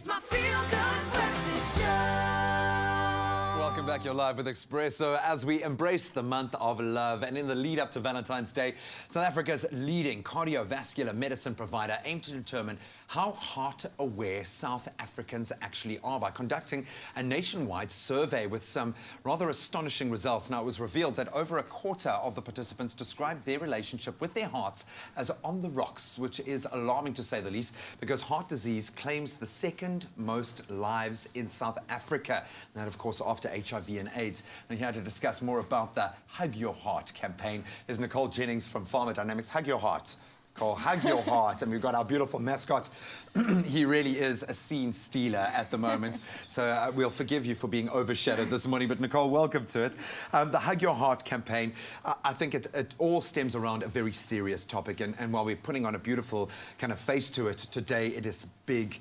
It's my feel-good breakfast show. Welcome back. You're live with Expresso as we embrace the month of love. And in the lead up to Valentine's Day, South Africa's leading cardiovascular medicine provider aimed to determine how heart-aware South Africans actually are by conducting a nationwide survey with some rather astonishing results. Now, it was revealed that over a quarter of the participants described their relationship with their hearts as on the rocks, which is alarming to say the least, because heart disease claims the second most lives in South Africa. And that, of course, after HIV and AIDS. And here to discuss more about the Hug Your Heart campaign is Nicole Jennings from Pharma Dynamics. Hug Your Heart. Called Hug Your Heart, and we've got our beautiful mascot. He really is a scene stealer at the moment, so we'll forgive you for being overshadowed this morning. But Nicole, welcome to it. The Hug Your Heart campaign, I think it all stems around a very serious topic, and while we're putting on a beautiful kind of face to it, today it is big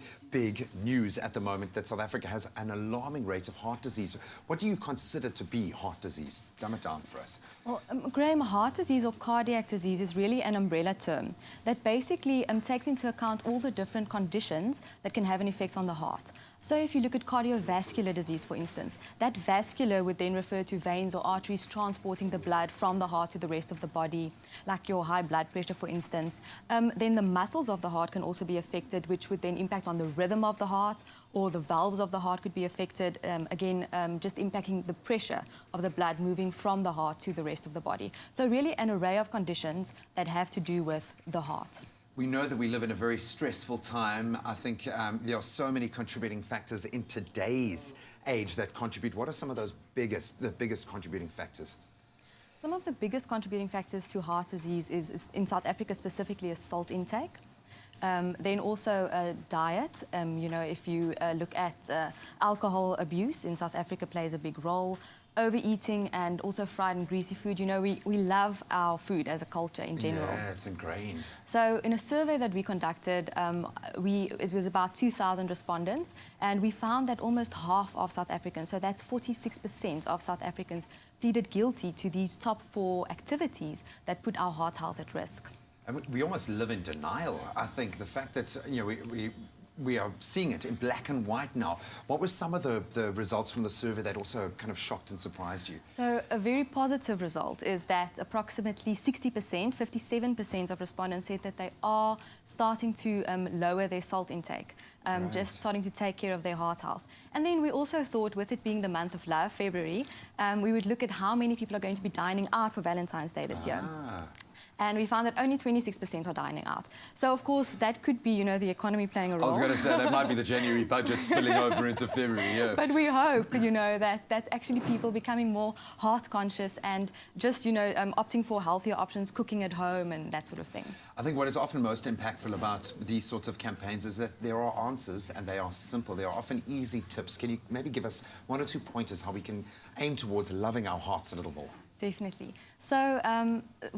news at the moment that South Africa has an alarming rate of heart disease. What do you consider to be heart disease? Dumb it down for us. Well, Graham, heart disease or cardiac disease is really an umbrella term that basically takes into account all the different conditions that can have an effect on the heart. So if you look at cardiovascular disease, for instance, that vascular would then refer to veins or arteries transporting the blood from the heart to the rest of the body, like your high blood pressure, for instance. Then the muscles of the heart can also be affected, which would then impact on the rhythm of the heart, or the valves of the heart could be affected, just impacting the pressure of the blood moving from the heart to the rest of the body. So really an array of conditions that have to do with the heart. We know that we live in a very stressful time. I think there are so many contributing factors in today's age that contribute. What are some of those the biggest contributing factors? Some of the biggest contributing factors to heart disease is in South Africa specifically, is salt intake. Then also diet. If you look at alcohol abuse in South Africa plays a big role. Overeating and also fried and greasy food. We love our food as a culture in general. Yeah, it's ingrained. So in a survey that we conducted, it was about 2,000 respondents, and we found that almost half of South Africans, so that's 46% of South Africans, pleaded guilty to these top 4 activities that put our heart health at risk. And we almost live in denial. I think the fact that we are seeing it in black and white now. What were some of the results from the survey that also kind of shocked and surprised you? So a very positive result is that approximately 60%, 57% of respondents said that they are starting to lower their salt intake, Right. just starting to take care of their heart health. And then we also thought, with it being the month of love, February, we would look at how many people are going to be dining out for Valentine's Day this year. And we found that only 26% are dining out. So, of course, that could be, the economy playing a role. I was going to say, that might be the January budget spilling over into February, yeah. But we hope, that that's actually people becoming more heart conscious and just, opting for healthier options, cooking at home and that sort of thing. I think what is often most impactful about these sorts of campaigns is that there are answers and they are simple. They are often easy tips. Can you maybe give us 1 or 2 pointers how we can aim towards loving our hearts a little more? Definitely. So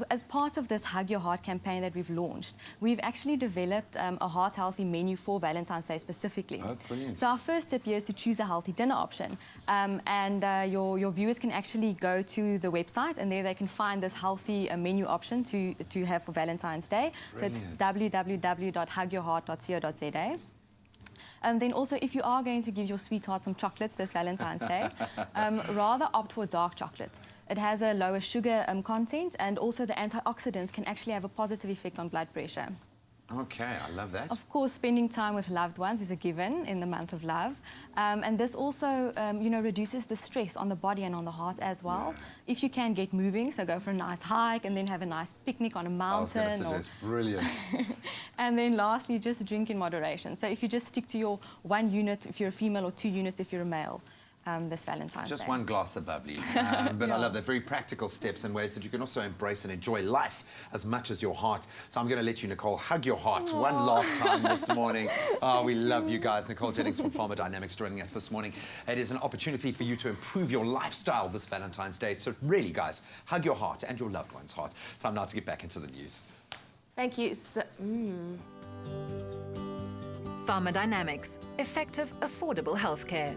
as part of this Hug Your Heart campaign that we've launched, we've actually developed a heart healthy menu for Valentine's Day specifically. Oh, brilliant. So our first step here is to choose a healthy dinner option. Your viewers can actually go to the website, and there they can find this healthy menu option to have for Valentine's Day. Brilliant. So it's www.hugyourheart.co.za. Then also, if you are going to give your sweetheart some chocolates this Valentine's Day, rather opt for dark chocolate. It has a lower sugar content, and also the antioxidants can actually have a positive effect on blood pressure. Okay, I love that. Of course, spending time with loved ones is a given in the month of love. And this also, reduces the stress on the body and on the heart as well. Yeah. If you can get moving, so go for a nice hike and then have a nice picnic on a mountain. I was going to suggest, brilliant. And then lastly, just drink in moderation. So if you just stick to your 1 unit if you're a female or 2 units if you're a male. This Valentine's Just Day. 1 glass of bubbly. But yeah. I love that. Very practical steps and ways that you can also embrace and enjoy life as much as your heart. So I'm going to let you, Nicole, hug your heart Aww. 1 last time this morning. Oh, we love you guys. Nicole Jennings from Pharma Dynamics joining us this morning. It is an opportunity for you to improve your lifestyle this Valentine's Day. So really, guys, hug your heart and your loved one's heart. Time now to get back into the news. Thank you. Pharma Dynamics. Effective, affordable healthcare.